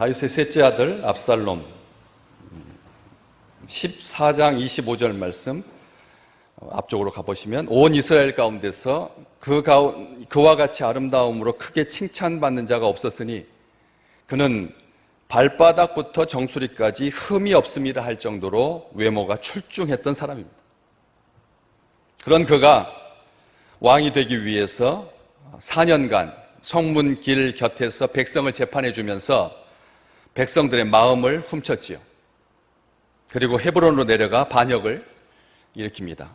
다윗의 셋째 아들 압살롬 14장 25절 말씀 앞쪽으로 가보시면 온 이스라엘 가운데서 그와 같이 아름다움으로 크게 칭찬받는 자가 없었으니 그는 발바닥부터 정수리까지 흠이 없음이라 할 정도로 외모가 출중했던 사람입니다. 그런 그가 왕이 되기 위해서 4년간 성문길 곁에서 백성을 재판해 주면서 백성들의 마음을 훔쳤지요. 그리고 헤브론으로 내려가 반역을 일으킵니다.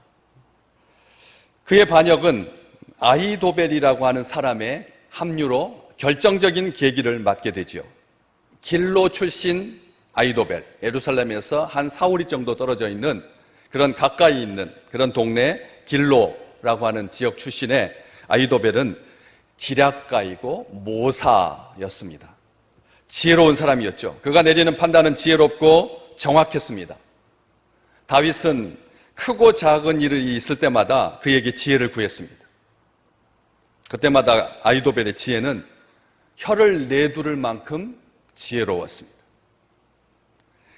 그의 반역은 아히도벨이라고 하는 사람의 합류로 결정적인 계기를 맞게 되지요. 길로 출신 아히도벨, 예루살렘에서 한 4~5리 정도 떨어져 있는 그런 가까이 있는 그런 동네 길로라고 하는 지역 출신의 아히도벨은 지략가이고 모사였습니다. 지혜로운 사람이었죠. 그가 내리는 판단은 지혜롭고 정확했습니다. 다윗은 크고 작은 일이 있을 때마다 그에게 지혜를 구했습니다. 그때마다 아히도벨의 지혜는 혀를 내두를 만큼 지혜로웠습니다.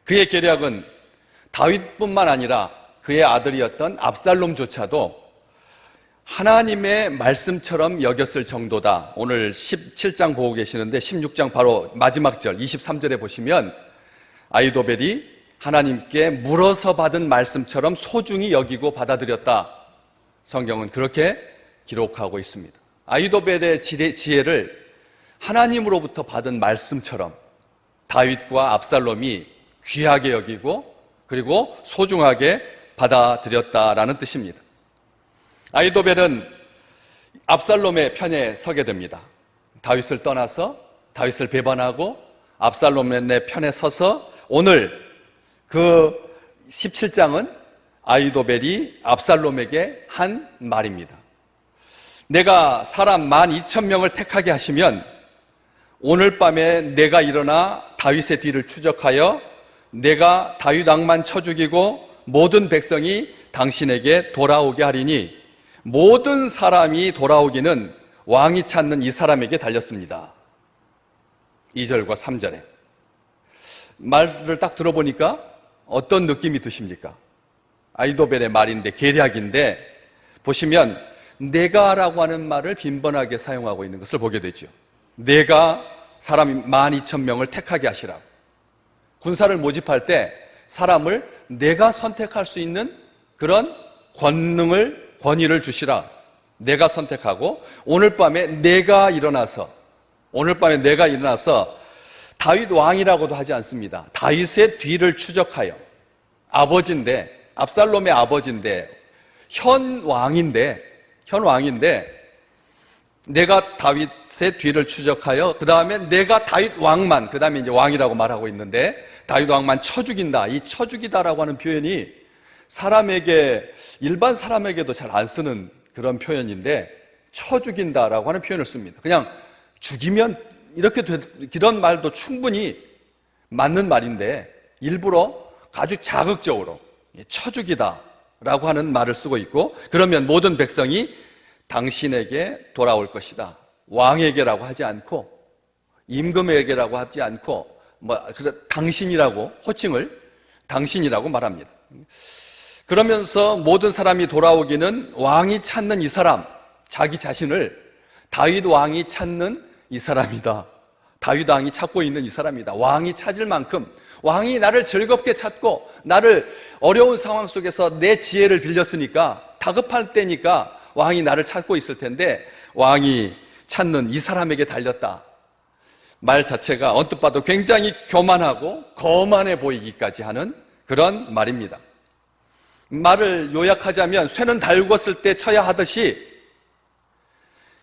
그의 계략은 다윗뿐만 아니라 그의 아들이었던 압살롬조차도 하나님의 말씀처럼 여겼을 정도다. 오늘 17장 보고 계시는데 16장 바로 마지막 절 23절에 보시면 아히도벨이 하나님께 물어서 받은 말씀처럼 소중히 여기고 받아들였다. 성경은 그렇게 기록하고 있습니다. 아히도벨의 지혜를 하나님으로부터 받은 말씀처럼 다윗과 압살롬이 귀하게 여기고 그리고 소중하게 받아들였다라는 뜻입니다. 아히도벨은 압살롬의 편에 서게 됩니다. 다윗을 떠나서 다윗을 배반하고 압살롬의 편에 서서 오늘 그 17장은 아히도벨이 압살롬에게 한 말입니다. 내가 사람 12,000명을 택하게 하시면 오늘 밤에 내가 일어나 다윗의 뒤를 추적하여 내가 다윗 왕만 쳐 죽이고 모든 백성이 당신에게 돌아오게 하리니 모든 사람이 돌아오기는 왕이 찾는 이 사람에게 달렸습니다. 2절과 3절에 말을 딱 들어보니까 어떤 느낌이 드십니까? 아히도벨의 말인데 계략인데 보시면 내가라고 하는 말을 빈번하게 사용하고 있는 것을 보게 되죠. 내가 사람 12,000명을 택하게 하시라고. 군사를 모집할 때 사람을 내가 선택할 수 있는 그런 권위를 주시라. 내가 선택하고 오늘 밤에 내가 일어나서 다윗 왕이라고도 하지 않습니다. 다윗의 뒤를 추적하여 아버지인데 압살롬의 아버지인데 현 왕인데 내가 다윗의 뒤를 추적하여 그 다음에 내가 다윗 왕만 그 다음에 이제 왕이라고 말하고 있는데 다윗 왕만 쳐 죽인다. 이 쳐 죽이다라고 하는 표현이 일반 사람에게도 잘 안 쓰는 그런 표현인데 쳐 죽인다라고 하는 표현을 씁니다. 그냥 죽이면 이런 말도 충분히 맞는 말인데 일부러 아주 자극적으로 쳐 죽이다라고 하는 말을 쓰고 있고 그러면 모든 백성이 당신에게 돌아올 것이다. 왕에게라고 하지 않고 임금에게라고 하지 않고 당신이라고 호칭을 당신이라고 말합니다. 그러면서 모든 사람이 돌아오기는 왕이 찾는 이 사람, 자기 자신을 다윗 왕이 찾는 이 사람이다. 다윗 왕이 찾고 있는 이 사람이다. 왕이 찾을 만큼 왕이 나를 즐겁게 찾고 나를 어려운 상황 속에서 내 지혜를 빌렸으니까 다급할 때니까 왕이 나를 찾고 있을 텐데 왕이 찾는 이 사람에게 달렸다. 말 자체가 언뜻 봐도 굉장히 교만하고 거만해 보이기까지 하는 그런 말입니다. 말을 요약하자면 쇠는 달궜을 때 쳐야 하듯이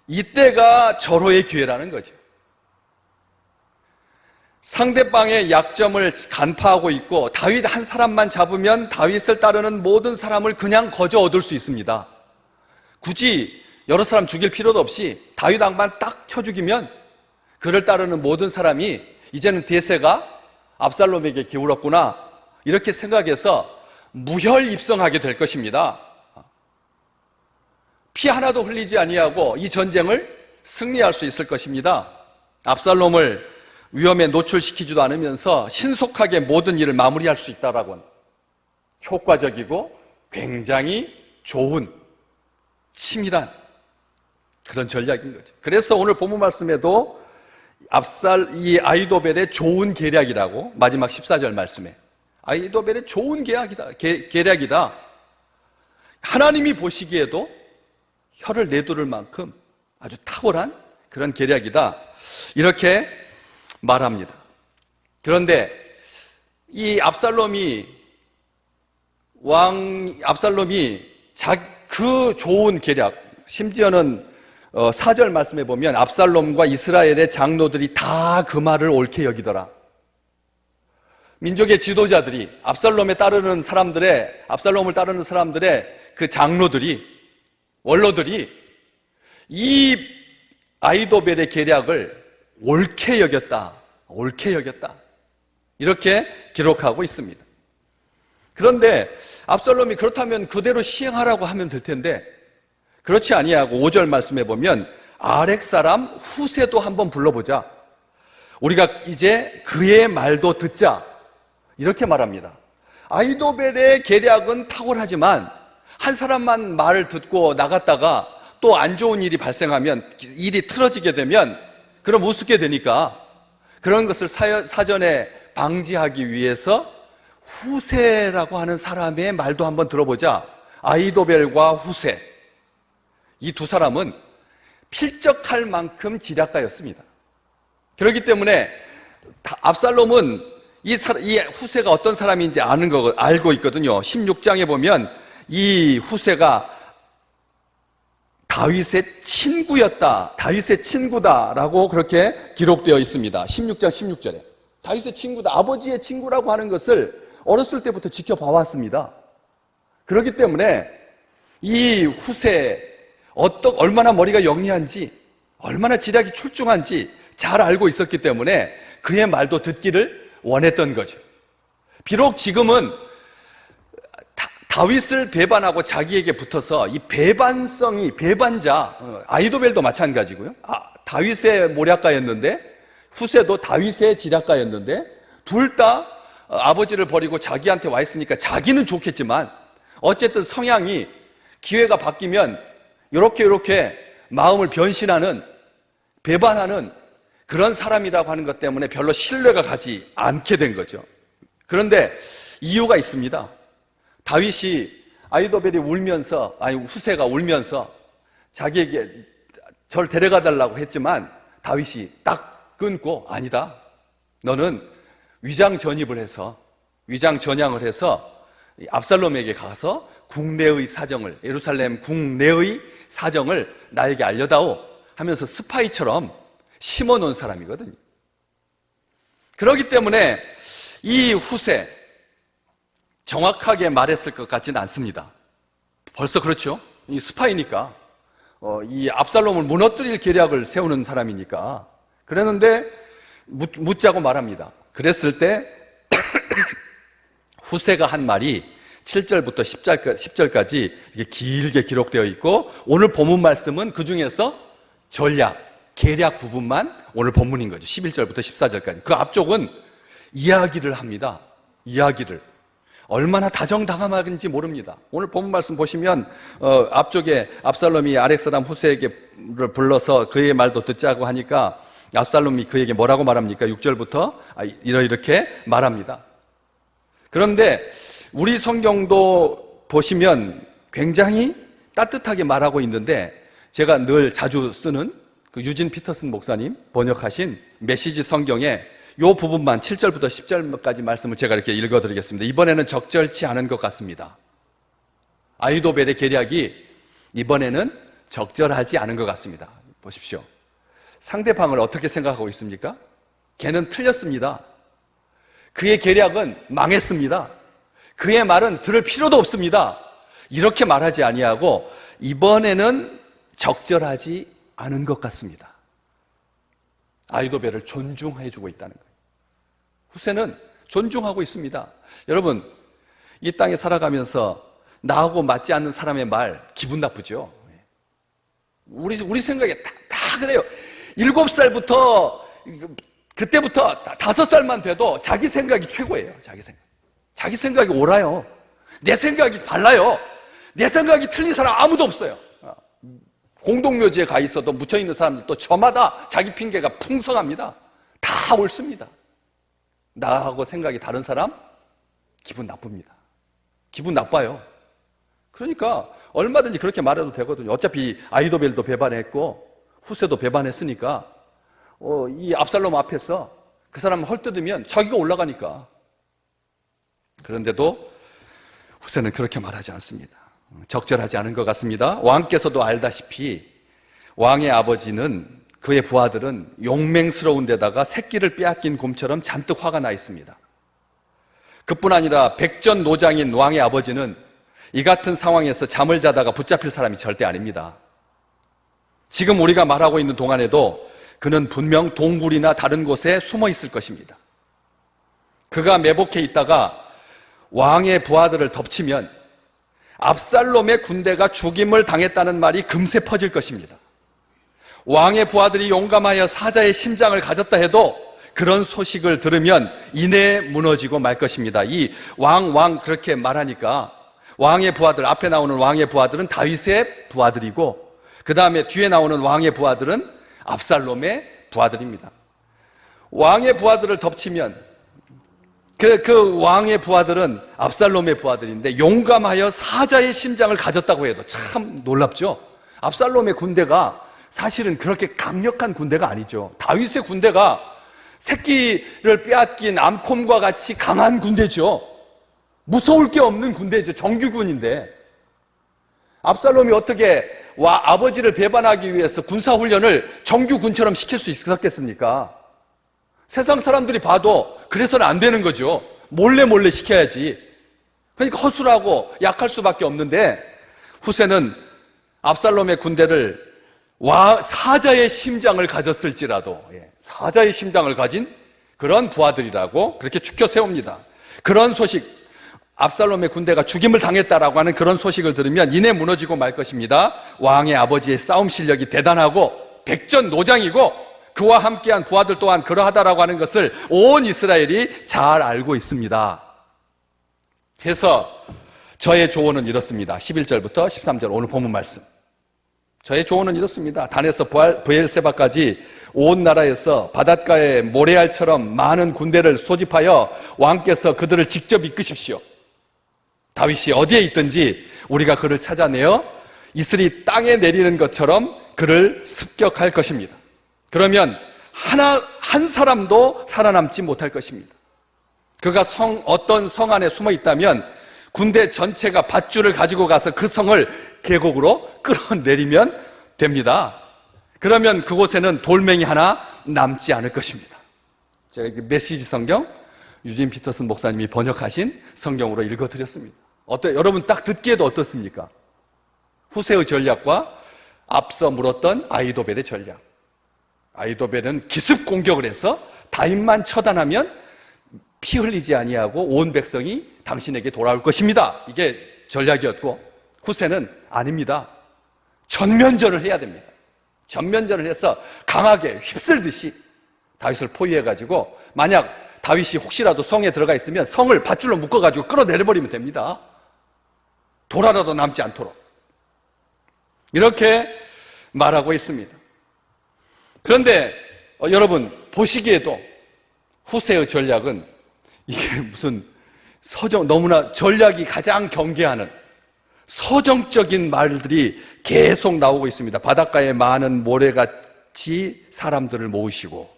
이때가 절호의 기회라는 거죠. 상대방의 약점을 간파하고 있고 다윗 한 사람만 잡으면 다윗을 따르는 모든 사람을 그냥 거저 얻을 수 있습니다. 굳이 여러 사람 죽일 필요도 없이 다윗 왕만 딱 쳐 죽이면 그를 따르는 모든 사람이 이제는 대세가 압살롬에게 기울었구나 이렇게 생각해서 무혈입성하게 될 것입니다. 피 하나도 흘리지 아니하고 이 전쟁을 승리할 수 있을 것입니다. 압살롬을 위험에 노출시키지도 않으면서 신속하게 모든 일을 마무리할 수 있다라고는 효과적이고 굉장히 좋은 치밀한 그런 전략인 거죠. 그래서 오늘 본문 말씀에도 이 아히도벨의 좋은 계략이라고 마지막 14절 말씀에 아히도벨의 좋은 계략이다. 하나님이 보시기에도 혀를 내두를 만큼 아주 탁월한 그런 계략이다. 이렇게 말합니다. 그런데 이 압살롬이 그 좋은 계략, 심지어는 4절 말씀에 보면 압살롬과 이스라엘의 장로들이 다 그 말을 옳게 여기더라. 민족의 지도자들이 압살롬을 따르는 사람들의 그 장로들이, 원로들이 이 아히도벨의 계략을 옳게 여겼다. 이렇게 기록하고 있습니다. 그런데 압살롬이 그렇다면 그대로 시행하라고 하면 될 텐데 그렇지 아니하고 5절 말씀해 보면 아렉 사람 후세도 한번 불러보자. 우리가 이제 그의 말도 듣자. 이렇게 말합니다. 아히도벨의 계략은 탁월하지만 한 사람만 말을 듣고 나갔다가 또 안 좋은 일이 발생하면, 일이 틀어지게 되면 그럼 우습게 되니까 그런 것을 사전에 방지하기 위해서 후세라고 하는 사람의 말도 한번 들어보자. 아히도벨과 후세, 이 두 사람은 필적할 만큼 지략가였습니다. 그렇기 때문에 압살롬은 이 후세가 어떤 사람인지 알고 있거든요. 16장에 보면 이 후세가 다윗의 친구다라고 그렇게 기록되어 있습니다. 16장 16절에 다윗의 친구다, 아버지의 친구라고 하는 것을 어렸을 때부터 지켜봐왔습니다. 그렇기 때문에 이 후세 얼마나 머리가 영리한지, 얼마나 지략이 출중한지 잘 알고 있었기 때문에 그의 말도 듣기를 원했던 거죠. 비록 지금은 다윗을 배반하고 자기에게 붙어서 이 배반자, 아히도벨도 마찬가지고요. 다윗의 모략가였는데, 후세도 다윗의 지략가였는데, 둘 다 아버지를 버리고 자기한테 와 있으니까 자기는 좋겠지만 어쨌든 성향이 기회가 바뀌면 이렇게 마음을 배반하는 그런 사람이라고 하는 것 때문에 별로 신뢰가 가지 않게 된 거죠. 그런데 이유가 있습니다. 후세가 울면서 자기에게 저를 데려가 달라고 했지만 다윗이 딱 끊고, 아니다, 너는 위장 전향을 해서 압살롬에게 가서 예루살렘 국내의 사정을 나에게 알려다오 하면서 스파이처럼 심어놓은 사람이거든요. 그렇기 때문에 이 후세, 정확하게 말했을 것 같지는 않습니다. 벌써 그렇죠. 이 스파이니까, 이 압살롬을 무너뜨릴 계략을 세우는 사람이니까. 그랬는데 묻자고 말합니다. 그랬을 때 후세가 한 말이 7절부터 10절까지 이렇게 길게 기록되어 있고, 오늘 본문 말씀은 그 중에서 계략 부분만 오늘 본문인 거죠. 11절부터 14절까지. 그 앞쪽은 이야기를 합니다. 얼마나 다정다감한지 모릅니다. 오늘 본문 말씀 보시면 앞쪽에 압살롬이 아렉 사람 후세에게를 불러서 그의 말도 듣자고 하니까 압살롬이 그에게 뭐라고 말합니까? 6절부터 이렇게 말합니다. 그런데 우리 성경도 보시면 굉장히 따뜻하게 말하고 있는데, 제가 늘 자주 쓰는 그 유진 피터슨 목사님 번역하신 메시지 성경에 이 부분만 7절부터 10절까지 말씀을 제가 이렇게 읽어드리겠습니다. 이번에는 적절치 않은 것 같습니다. 아히도벨의 계략이 이번에는 적절하지 않은 것 같습니다. 보십시오. 상대방을 어떻게 생각하고 있습니까? 걔는 틀렸습니다. 그의 계략은 망했습니다. 그의 말은 들을 필요도 없습니다. 이렇게 말하지 아니하고 이번에는 적절하지 않은 것 같습니다. 아히도벨을 존중해주고 있다는 거예요. 후세는 존중하고 있습니다. 여러분, 이 땅에 살아가면서 나하고 맞지 않는 사람의 말 기분 나쁘죠? 우리 생각에 다 그래요. 7살부터 그때부터 5살만 돼도 자기 생각이 최고예요. 자기 생각이 옳아요. 내 생각이 달라요. 내 생각이 틀린 사람 아무도 없어요. 공동묘지에 가 있어도 묻혀있는 사람들도 저마다 자기 핑계가 풍성합니다. 다 옳습니다. 나하고 생각이 다른 사람 기분 나쁩니다. 기분 나빠요. 그러니까 얼마든지 그렇게 말해도 되거든요. 어차피 아히도벨도 배반했고 후세도 배반했으니까 이 압살롬 앞에서 그 사람 헐뜯으면 자기가 올라가니까. 그런데도 후세는 그렇게 말하지 않습니다. 적절하지 않은 것 같습니다. 왕께서도 알다시피 왕의 아버지는, 그의 부하들은 용맹스러운 데다가 새끼를 빼앗긴 곰처럼 잔뜩 화가 나 있습니다. 그뿐 아니라 백전노장인 왕의 아버지는 이 같은 상황에서 잠을 자다가 붙잡힐 사람이 절대 아닙니다. 지금 우리가 말하고 있는 동안에도 그는 분명 동굴이나 다른 곳에 숨어 있을 것입니다. 그가 매복해 있다가 왕의 부하들을 덮치면 압살롬의 군대가 죽임을 당했다는 말이 금세 퍼질 것입니다. 왕의 부하들이 용감하여 사자의 심장을 가졌다 해도 그런 소식을 들으면 이내에 무너지고 말 것입니다. 이 왕 그렇게 말하니까 왕의 부하들, 앞에 나오는 왕의 부하들은 다윗의 부하들이고 그 다음에 뒤에 나오는 왕의 부하들은 압살롬의 부하들입니다. 왕의 부하들을 덮치면 그 왕의 부하들은 압살롬의 부하들인데 용감하여 사자의 심장을 가졌다고 해도 참 놀랍죠. 압살롬의 군대가 사실은 그렇게 강력한 군대가 아니죠. 다윗의 군대가 새끼를 빼앗긴 암콤과 같이 강한 군대죠. 무서울 게 없는 군대죠. 정규군인데 압살롬이 어떻게 아버지를 배반하기 위해서 군사훈련을 정규군처럼 시킬 수 있었겠습니까? 세상 사람들이 봐도 그래서는 안 되는 거죠. 몰래 시켜야지. 그러니까 허술하고 약할 수밖에 없는데 후세는 압살롬의 군대를 사자의 심장을 가졌을지라도 사자의 심장을 가진 그런 부하들이라고 그렇게 추켜 세웁니다. 그런 소식, 압살롬의 군대가 죽임을 당했다라고 하는 그런 소식을 들으면 이내 무너지고 말 것입니다. 왕의 아버지의 싸움 실력이 대단하고 백전노장이고 그와 함께한 부하들 또한 그러하다라고 하는 것을 온 이스라엘이 잘 알고 있습니다. 그래서 저의 조언은 이렇습니다. 11절부터 13절 오늘 본문 말씀. 저의 조언은 이렇습니다. 단에서 브엘세바까지 온 나라에서 바닷가의 모래알처럼 많은 군대를 소집하여 왕께서 그들을 직접 이끄십시오. 다윗이 어디에 있든지 우리가 그를 찾아내어 이슬이 땅에 내리는 것처럼 그를 습격할 것입니다. 그러면 한 사람도 살아남지 못할 것입니다. 그가 어떤 성 안에 숨어 있다면 군대 전체가 밧줄을 가지고 가서 그 성을 계곡으로 끌어내리면 됩니다. 그러면 그곳에는 돌멩이 하나 남지 않을 것입니다. 제가 메시지 성경 유진 피터슨 목사님이 번역하신 성경으로 읽어드렸습니다. 여러분 딱 듣기에도 어떻습니까? 후세의 전략과 앞서 물었던 아히도벨의 전략. 아히도벨은 기습 공격을 해서 다윗만 처단하면 피 흘리지 아니하고 온 백성이 당신에게 돌아올 것입니다. 이게 전략이었고 후세는 아닙니다. 전면전을 해야 됩니다. 전면전을 해서 강하게 휩쓸듯이 다윗을 포위해가지고 만약 다윗이 혹시라도 성에 들어가 있으면 성을 밧줄로 묶어가지고 끌어내려버리면 됩니다. 돌아라도 남지 않도록. 이렇게 말하고 있습니다. 그런데 여러분 보시기에도 후세의 전략은 이게 무슨 너무나 전략이 가장 경계하는 서정적인 말들이 계속 나오고 있습니다. 바닷가에 많은 모래같이 사람들을 모으시고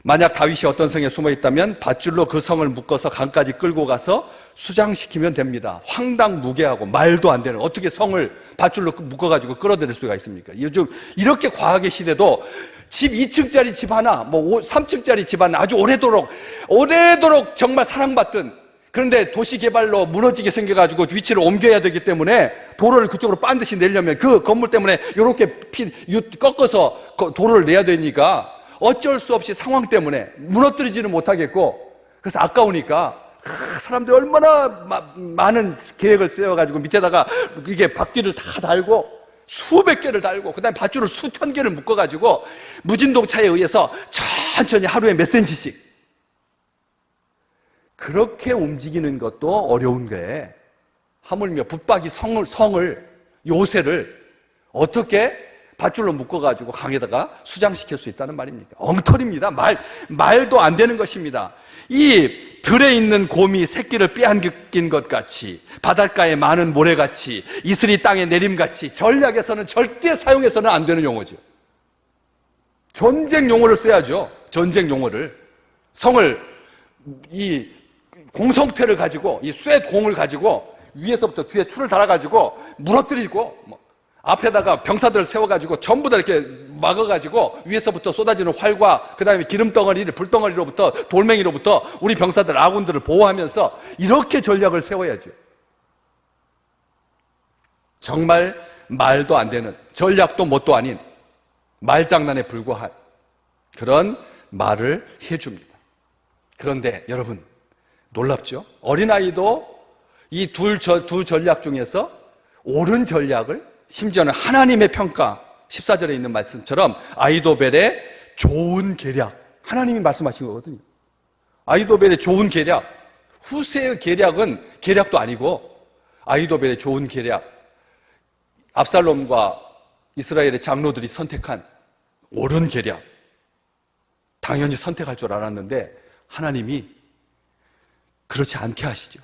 만약 다윗이 어떤 성에 숨어 있다면 밧줄로 그 성을 묶어서 강까지 끌고 가서 수장시키면 됩니다. 황당무계하고 말도 안 되는 어떻게 성을 밧줄로 묶어가지고 끌어들일 수가 있습니까? 요즘 이렇게 과학의 시대도 집 2층짜리 집 하나, 3층짜리 집 하나 아주 오래도록 정말 사랑받던 그런데 도시개발로 무너지게 생겨가지고 위치를 옮겨야 되기 때문에 도로를 그쪽으로 반드시 내려면 그 건물 때문에 이렇게 꺾어서 도로를 내야 되니까 어쩔 수 없이 상황 때문에 무너뜨리지는 못하겠고 그래서 아까우니까 사람들이 얼마나 많은 계획을 세워가지고 밑에다가 이게 바퀴를 다 달고 수백 개를 달고 그 다음에 밧줄을 수천 개를 묶어가지고 무진동차에 의해서 저 천천히 하루에 몇 센치씩. 그렇게 움직이는 것도 어려운 거예요. 하물며 붙박이 성을 요새를 어떻게 밧줄로 묶어가지고 강에다가 수장시킬 수 있다는 말입니까? 엉터리입니다. 말도 안 되는 것입니다. 이 들에 있는 곰이 새끼를 빼앗긴 것 같이, 바닷가에 많은 모래같이, 이슬이 땅에 내림같이 전략에서는 절대 사용해서는 안 되는 용어죠. 전쟁 용어를 써야죠. 전쟁 용어를. 성을, 이 공성패를 가지고, 이 쇠공을 가지고 위에서부터 뒤에 줄을 달아가지고 무너뜨리고, 앞에다가 병사들을 세워가지고 전부 다 이렇게 막아가지고 위에서부터 쏟아지는 활과 그 다음에 기름덩어리를, 불덩어리로부터, 돌멩이로부터 우리 병사들, 아군들을 보호하면서 이렇게 전략을 세워야죠. 정말 말도 안 되는, 전략도 뭣도 아닌 말장난에 불과한 그런 말을 해줍니다. 그런데 여러분, 놀랍죠? 어린아이도 이 두 전략 중에서 옳은 전략을, 심지어는 하나님의 평가, 14절에 있는 말씀처럼 아이도벨의 좋은 계략, 하나님이 말씀하신 거거든요. 아이도벨의 좋은 계략, 후세의 계략은 계략도 아니고 아이도벨의 좋은 계략, 압살롬과 이스라엘의 장로들이 선택한 옳은 계략, 당연히 선택할 줄 알았는데 하나님이 그렇지 않게 하시죠.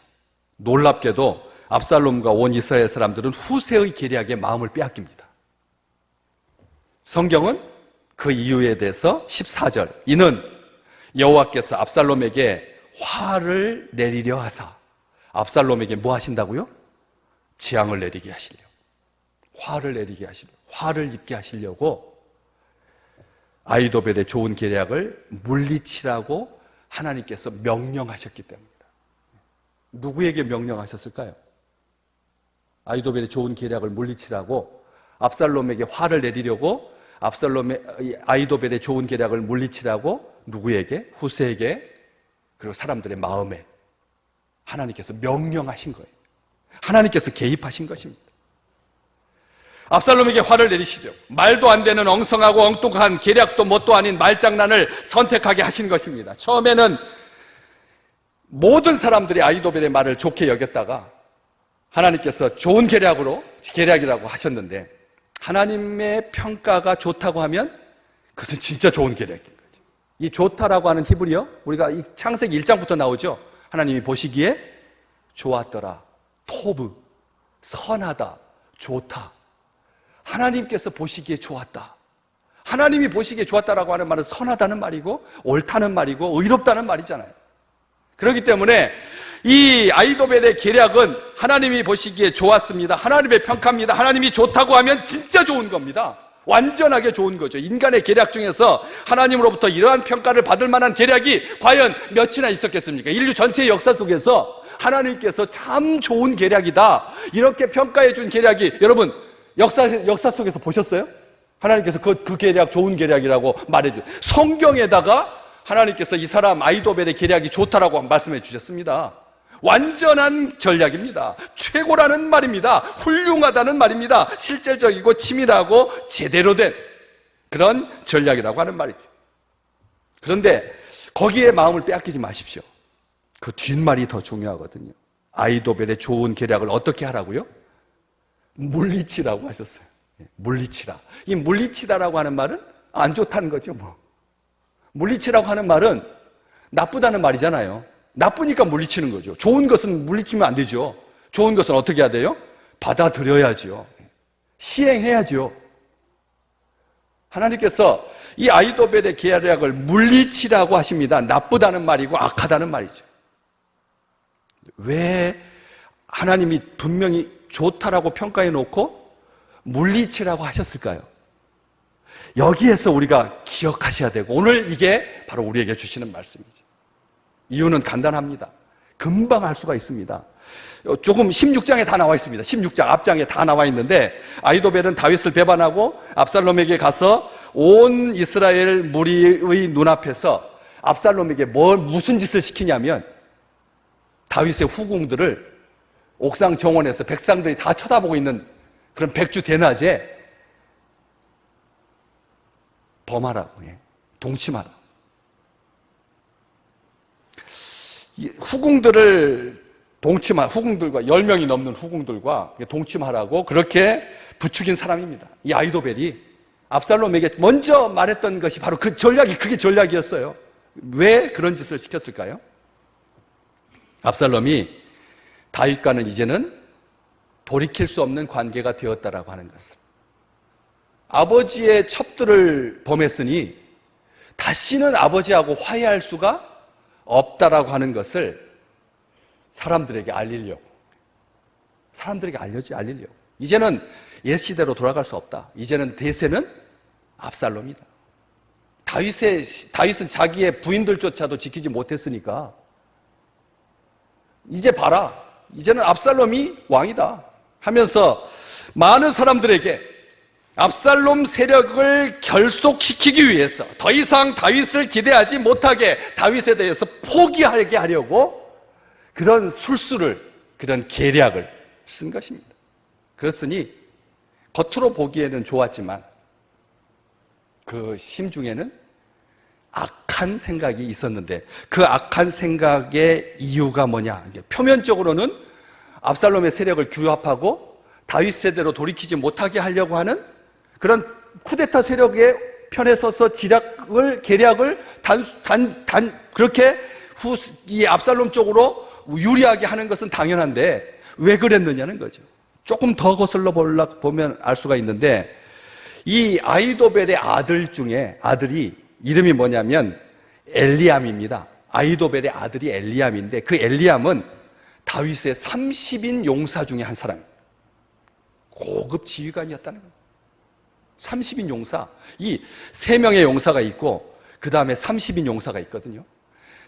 놀랍게도 압살롬과 온 이스라엘 사람들은 후세의 계략에 마음을 빼앗깁니다. 성경은 그 이유에 대해서 14절, 이는 여호와께서 압살롬에게 화를 내리려 하사, 압살롬에게 뭐 하신다고요? 재앙을 내리게 하시려고, 화를 내리게 하시려고, 화를 입게 하시려고 아이도벨의 좋은 계략을 물리치라고 하나님께서 명령하셨기 때문입니다. 누구에게 명령하셨을까요? 아이도벨의 좋은 계략을 물리치라고, 압살롬에게 화를 내리려고 아이도벨의 좋은 계략을 물리치라고 누구에게? 후세에게, 그리고 사람들의 마음에 하나님께서 명령하신 거예요. 하나님께서 개입하신 것입니다. 압살롬에게 화를 내리시죠. 말도 안 되는 엉성하고 엉뚱한 계략도 뭣도 아닌 말장난을 선택하게 하신 것입니다. 처음에는 모든 사람들이 아이도벨의 말을 좋게 여겼다가 하나님께서 좋은 계략이라고 하셨는데, 하나님의 평가가 좋다고 하면 그것은 진짜 좋은 계략인 거죠. 이 좋다라고 하는 히브리어, 우리가 이 창세기 1장부터 나오죠. 하나님이 보시기에 좋았더라, 토브, 선하다, 좋다. 하나님께서 보시기에 좋았다. 하나님이 보시기에 좋았다라고 하는 말은 선하다는 말이고 옳다는 말이고 의롭다는 말이잖아요. 그렇기 때문에 이 아이도벨의 계략은 하나님이 보시기에 좋았습니다. 하나님의 평가입니다. 하나님이 좋다고 하면 진짜 좋은 겁니다. 완전하게 좋은 거죠. 인간의 계략 중에서 하나님으로부터 이러한 평가를 받을 만한 계략이 과연 몇이나 있었겠습니까? 인류 전체의 역사 속에서 하나님께서 참 좋은 계략이다, 이렇게 평가해 준 계략이, 여러분 역사 속에서 보셨어요? 하나님께서 그 계략 좋은 계략이라고 말해줘. 성경에다가 하나님께서 이 사람 아이도벨의 계략이 좋다라고 말씀해 주셨습니다. 완전한 전략입니다. 최고라는 말입니다. 훌륭하다는 말입니다. 실질적이고 치밀하고 제대로 된 그런 전략이라고 하는 말이죠. 그런데 거기에 마음을 빼앗기지 마십시오. 그 뒷말이 더 중요하거든요. 아이도벨의 좋은 계략을 어떻게 하라고요? 물리치라고 하셨어요. 물리치라. 이 물리치다라고 하는 말은 안 좋다는 거죠, 뭐. 물리치라고 하는 말은 나쁘다는 말이잖아요. 나쁘니까 물리치는 거죠. 좋은 것은 물리치면 안 되죠. 좋은 것은 어떻게 해야 돼요? 받아들여야죠. 시행해야죠. 하나님께서 이 아이도벨의 계략을 물리치라고 하십니다. 나쁘다는 말이고 악하다는 말이죠. 왜 하나님이 분명히 좋다라고 평가해 놓고 물리치라고 하셨을까요? 여기에서 우리가 기억하셔야 되고, 오늘 이게 바로 우리에게 주시는 말씀이죠. 이유는 간단합니다. 금방 알 수가 있습니다. 조금 16장에 다 나와 있습니다. 16장 앞장에 다 나와 있는데, 아이도벨은 다윗을 배반하고 압살롬에게 가서 온 이스라엘 무리의 눈앞에서 압살롬에게 무슨 짓을 시키냐면, 다윗의 후궁들을 옥상 정원에서 백성들이 다 쳐다보고 있는 그런 백주 대낮에 범하라고, 동침하라. 후궁들과 10명이 넘는 후궁들과 동침하라고 그렇게 부추긴 사람입니다. 이 아히도벨이 압살롬에게 먼저 말했던 것이 바로 그게 전략이었어요. 왜 그런 짓을 시켰을까요? 압살롬이 다윗과는 이제는 돌이킬 수 없는 관계가 되었다라고 하는 것을, 아버지의 첩들을 범했으니 다시는 아버지하고 화해할 수가 없다라고 하는 것을 사람들에게 알리려고, 이제는 옛 시대로 돌아갈 수 없다. 이제는 대세는 압살롬이다. 다윗은 자기의 부인들조차도 지키지 못했으니까 이제 봐라, 이제는 압살롬이 왕이다 하면서 많은 사람들에게 압살롬 세력을 결속시키기 위해서 더 이상 다윗을 기대하지 못하게, 다윗에 대해서 포기하게 하려고 그런 술수를, 그런 계략을 쓴 것입니다. 그렇으니 겉으로 보기에는 좋았지만 그 심중에는 악한 생각이 있었는데, 그 악한 생각의 이유가 뭐냐? 표면적으로는 압살롬의 세력을 규합하고 다윗 세대로 돌이키지 못하게 하려고 하는 그런 쿠데타 세력의 편에 서서 계략을 그렇게 이 압살롬 쪽으로 유리하게 하는 것은 당연한데 왜 그랬느냐는 거죠. 조금 더 거슬러 보면 알 수가 있는데, 이 아히도벨의 아들 중에 아들이 이름이 뭐냐면 엘리암입니다. 아히도벨의 아들이 엘리암인데, 그 엘리암은 다윗의 30인 용사 중에 한 사람입니다. 고급 지휘관이었다는 거예요. 30인 용사, 이 3명의 용사가 있고 그 다음에 30인 용사가 있거든요.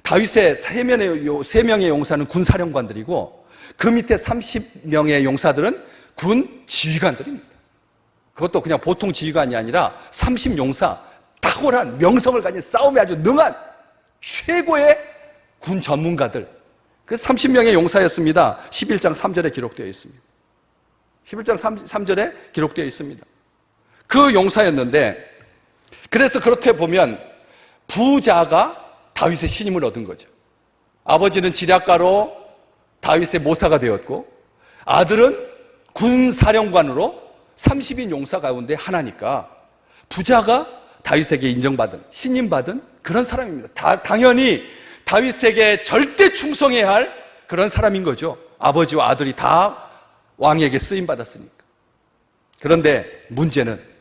다윗의 3명의 용사는 군사령관들이고 그 밑에 30명의 용사들은 군 지휘관들입니다. 그것도 그냥 보통 지휘관이 아니라 30용사, 탁월한 명성을 가진 싸움에 아주 능한 최고의 군 전문가들, 그 30명의 용사였습니다. 11장 3절에 기록되어 있습니다. 11장 3절에 기록되어 있습니다. 그 용사였는데, 그래서 그렇게 보면 부자가 다윗의 신임을 얻은 거죠. 아버지는 지략가로 다윗의 모사가 되었고, 아들은 군사령관으로 30인 용사 가운데 하나니까 부자가 다윗에게 인정받은, 신임받은 그런 사람입니다. 당연히 다윗에게 절대 충성해야 할 그런 사람인 거죠. 아버지와 아들이 다 왕에게 쓰임받았으니까. 그런데 문제는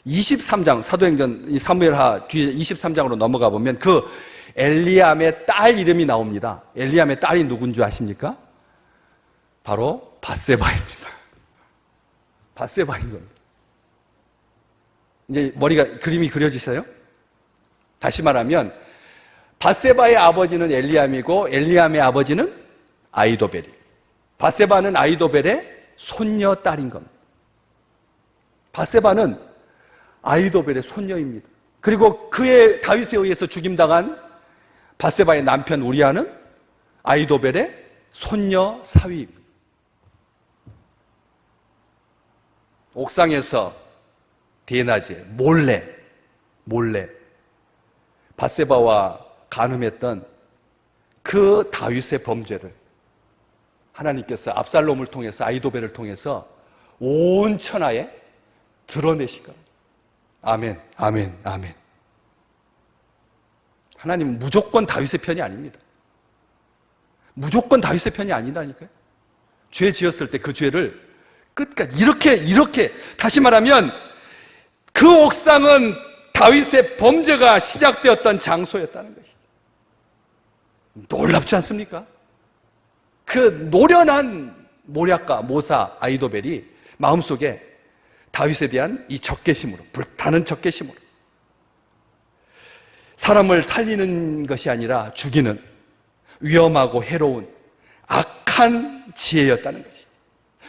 23장, 사도행전 사무엘하 뒤에 23장으로 넘어가 보면 그 엘리암의 딸 이름이 나옵니다. 엘리암의 딸이 누군 줄 아십니까? 바로 밧세바입니다. 밧세바인 겁니다. 이제 그림이 그려지세요? 다시 말하면 밧세바의 아버지는 엘리암이고 엘리암의 아버지는 아히도벨이. 밧세바는 아히도벨의 손녀 딸인 겁니다. 밧세바는 아히도벨의 손녀입니다. 그리고 그의 다윗에 의해서 죽임당한 밧세바의 남편 우리아는 아히도벨의 손녀 사위입니다. 옥상에서 대낮에 몰래 밧세바와 간음했던 그 다윗의 범죄를 하나님께서 압살롬을 통해서, 아히도벨을 통해서 온 천하에 드러내신 겁니다. 아멘, 아멘, 아멘. 하나님은 무조건 다윗의 편이 아닙니다. 무조건 다윗의 편이 아니라니까요. 죄 지었을 때 그 죄를 끝까지 이렇게 다시 말하면 그 옥상은 다윗의 범죄가 시작되었던 장소였다는 것이죠. 놀랍지 않습니까? 그 노련한 모략가 모사 아히도벨이 마음속에 다윗에 대한 이 적개심으로, 불타는 적개심으로 사람을 살리는 것이 아니라 죽이는 위험하고 해로운 악한 지혜였다는 것이죠.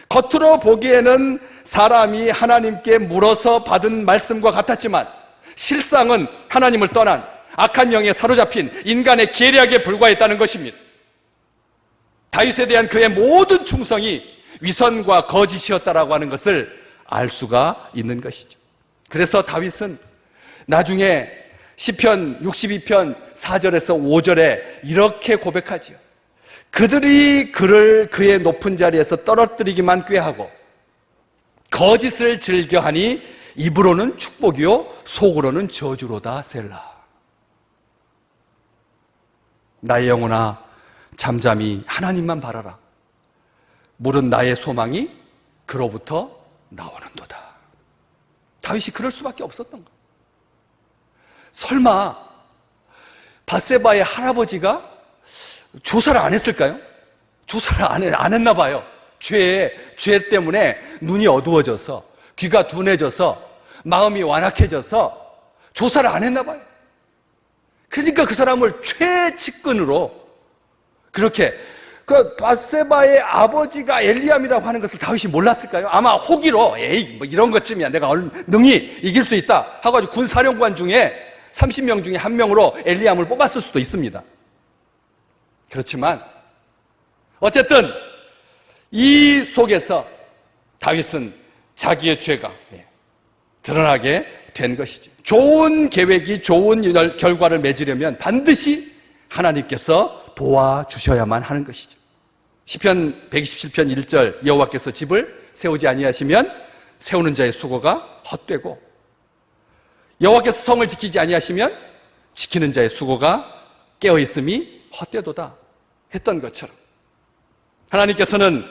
겉으로 보기에는 사람이 하나님께 물어서 받은 말씀과 같았지만 실상은 하나님을 떠난 악한 영에 사로잡힌 인간의 계략에 불과했다는 것입니다. 다윗에 대한 그의 모든 충성이 위선과 거짓이었다라고 하는 것을 알 수가 있는 것이죠. 그래서 다윗은 나중에 시편 62편 4절에서 5절에 이렇게 고백하지요. 그들이 그를 그의 높은 자리에서 떨어뜨리기만 꾀하고 거짓을 즐겨하니 입으로는 축복이요 속으로는 저주로다. 셀라. 나의 영혼아 잠잠히 하나님만 바라라. 물은 나의 소망이 그로부터 나오는도다. 다윗이 그럴 수밖에 없었던 거예요. 설마 밧세바의 할아버지가 조사를 안 했을까요? 조사를 안 했나 봐요. 죄 때문에 눈이 어두워져서 귀가 둔해져서 마음이 완악해져서 조사를 안 했나 봐요. 그러니까 그 사람을 최측근으로 그렇게 그 밧세바의 아버지가 엘리암이라고 하는 것을 다윗이 몰랐을까요? 아마 호기로 에이 뭐 이런 것쯤이야 내가 능히 이길 수 있다 하고 군사령관 중에 30명 중에 한 명으로 엘리암을 뽑았을 수도 있습니다. 그렇지만 어쨌든 이 속에서 다윗은 자기의 죄가 드러나게 된 것이죠. 좋은 계획이 좋은 결과를 맺으려면 반드시 하나님께서 도와주셔야만 하는 것이죠. 시편 127편 1절 여호와께서 집을 세우지 아니하시면 세우는 자의 수고가 헛되고 여호와께서 성을 지키지 아니하시면 지키는 자의 수고가 깨어있음이 헛되도다 했던 것처럼 하나님께서는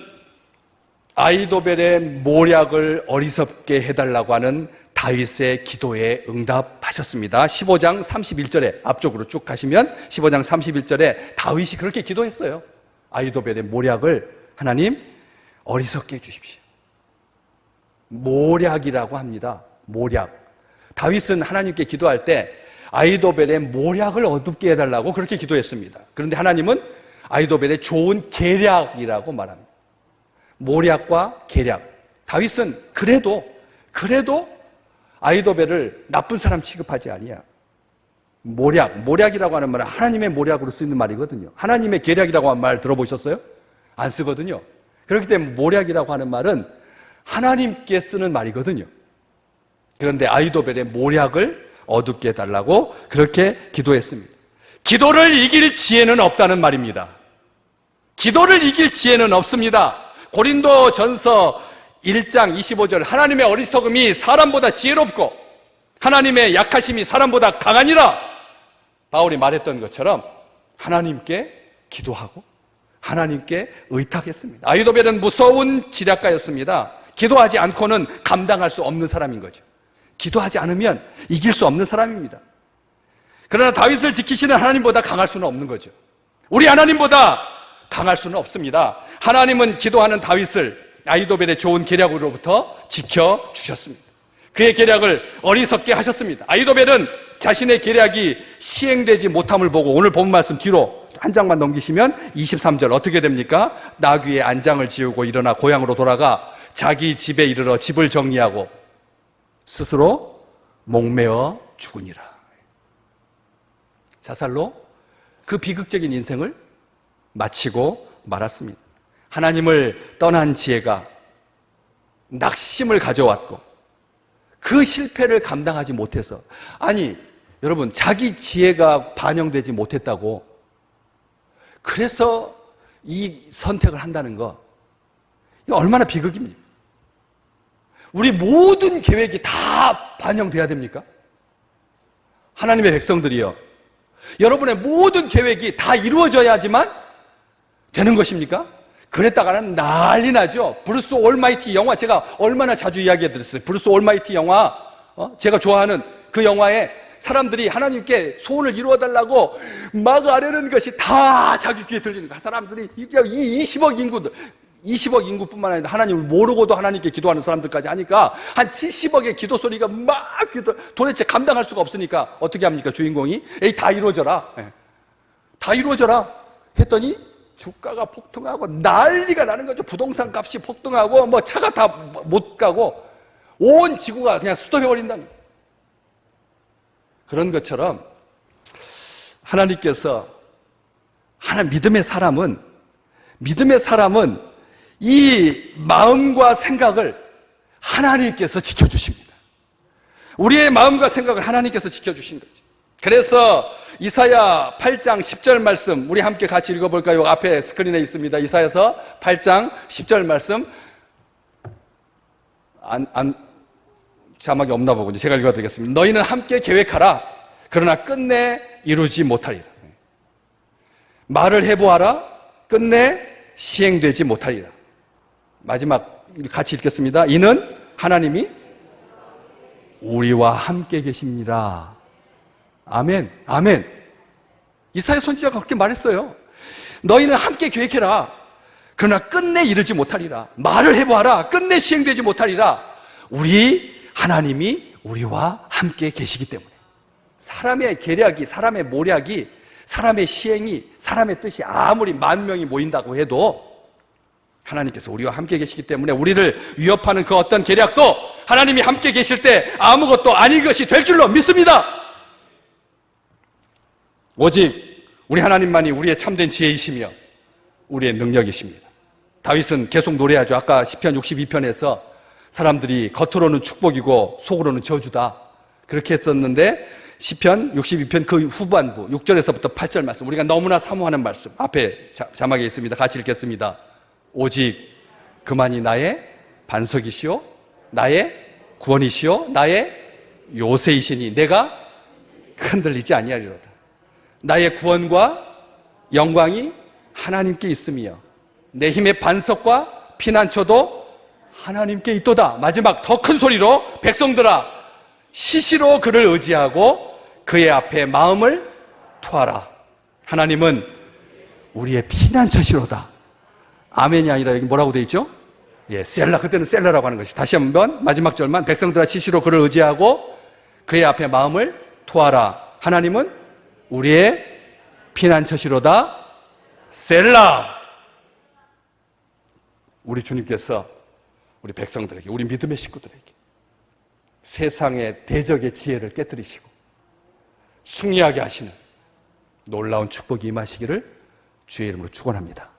아이도벨의 모략을 어리석게 해달라고 하는 다윗의 기도에 응답하셨습니다. 15장 31절에 앞쪽으로 쭉 가시면 15장 31절에 다윗이 그렇게 기도했어요. 아이도벨의 모략을 하나님 어리석게 해주십시오. 모략이라고 합니다. 모략. 다윗은 하나님께 기도할 때 아이도벨의 모략을 어둡게 해달라고 그렇게 기도했습니다. 그런데 하나님은 아이도벨의 좋은 계략이라고 말합니다. 모략과 계략. 다윗은 그래도 아이도벨을 나쁜 사람 취급하지 아니야. 모략이라고 하는 말은 하나님의 모략으로 쓰이는 말이거든요. 하나님의 계략이라고 하는 말 들어보셨어요? 안 쓰거든요. 그렇기 때문에 모략이라고 하는 말은 하나님께 쓰는 말이거든요. 그런데 아이도벨의 모략을 어둡게 해달라고 그렇게 기도했습니다. 기도를 이길 지혜는 없다는 말입니다. 기도를 이길 지혜는 없습니다. 고린도전서 1장 25절 하나님의 어리석음이 사람보다 지혜롭고 하나님의 약하심이 사람보다 강하니라 바울이 말했던 것처럼 하나님께 기도하고 하나님께 의탁했습니다. 아이도벨은 무서운 지략가였습니다. 기도하지 않고는 감당할 수 없는 사람인 거죠. 기도하지 않으면 이길 수 없는 사람입니다. 그러나 다윗을 지키시는 하나님보다 강할 수는 없는 거죠. 우리 하나님보다 강할 수는 없습니다. 하나님은 기도하는 다윗을 아이도벨의 좋은 계략으로부터 지켜주셨습니다. 그의 계략을 어리석게 하셨습니다. 아이도벨은 자신의 계략이 시행되지 못함을 보고 오늘 본 말씀 뒤로 한 장만 넘기시면 23절 어떻게 됩니까? 나귀의 안장을 지우고 일어나 고향으로 돌아가 자기 집에 이르러 집을 정리하고 스스로 목매어 죽으니라. 자살로 그 비극적인 인생을 마치고 말았습니다. 하나님을 떠난 지혜가 낙심을 가져왔고 그 실패를 감당하지 못해서 아니 여러분 자기 지혜가 반영되지 못했다고 그래서 이 선택을 한다는 거 이거 얼마나 비극입니까? 우리 모든 계획이 다 반영돼야 됩니까? 하나님의 백성들이요 여러분의 모든 계획이 다 이루어져야지만 되는 것입니까? 그랬다가는 난리 나죠. 브루스 올마이티 영화 제가 얼마나 자주 이야기해 드렸어요. 브루스 올마이티 영화 제가 좋아하는 그 영화에 사람들이 하나님께 소원을 이루어달라고 막 아뢰는 것이 다 자기 귀에 들리는 거야. 사람들이 이 20억 인구뿐만 아니라 하나님을 모르고도 하나님께 기도하는 사람들까지 하니까 한 70억의 기도 소리가 막 도대체 감당할 수가 없으니까 어떻게 합니까? 주인공이 에이 다 이루어져라. 다 이루어져라 했더니 주가가 폭등하고 난리가 나는 거죠. 부동산 값이 폭등하고 뭐 차가 다 못 가고 온 지구가 그냥 스톱해버린다는 거예요. 그런 것처럼 하나님께서 믿음의 사람은 이 마음과 생각을 하나님께서 지켜주십니다. 우리의 마음과 생각을 하나님께서 지켜주신 거죠. 그래서 이사야 8장 10절 말씀 우리 함께 같이 읽어볼까요? 앞에 스크린에 있습니다. 이사야서 8장 10절 말씀 자막이 없나 보군요. 제가 읽어드리겠습니다. 너희는 함께 계획하라. 그러나 끝내 이루지 못하리라. 말을 해보아라. 끝내 시행되지 못하리라. 마지막 같이 읽겠습니다. 이는 하나님이 우리와 함께 계십니다. 아멘, 아멘. 이사야 선지자가 그렇게 말했어요. 너희는 함께 계획해라. 그러나 끝내 이르지 못하리라. 말을 해보아라. 끝내 시행되지 못하리라. 우리 하나님이 우리와 함께 계시기 때문에. 사람의 계략이, 사람의 모략이, 사람의 시행이, 사람의 뜻이 아무리 만 명이 모인다고 해도 하나님께서 우리와 함께 계시기 때문에 우리를 위협하는 그 어떤 계략도 하나님이 함께 계실 때 아무것도 아닌 것이 될 줄로 믿습니다. 오직 우리 하나님만이 우리의 참된 지혜이시며 우리의 능력이십니다. 다윗은 계속 노래하죠. 아까 시편 62편에서 사람들이 겉으로는 축복이고 속으로는 저주다 그렇게 했었는데 시편 62편 그 후반부 6절에서부터 8절 말씀 우리가 너무나 사모하는 말씀 앞에 자막에 있습니다. 같이 읽겠습니다. 오직 그만이 나의 반석이시오 나의 구원이시오 나의 요새이시니 내가 흔들리지 아니하리로다. 나의 구원과 영광이 하나님께 있으며 내 힘의 반석과 피난처도 하나님께 있도다. 마지막 더 큰 소리로 백성들아 시시로 그를 의지하고 그의 앞에 마음을 토하라. 하나님은 우리의 피난처시로다. 아멘이 아니라 여기 뭐라고 되어 있죠? 예, 셀라. 그때는 셀라라고 하는 것이. 다시 한번 마지막 절만 백성들아 시시로 그를 의지하고 그의 앞에 마음을 토하라. 하나님은 우리의 피난처시로다. 셀라. 우리 주님께서 우리 백성들에게, 우리 믿음의 식구들에게 세상의 대적의 지혜를 깨뜨리시고 승리하게 하시는 놀라운 축복이 임하시기를 주의 이름으로 축원합니다.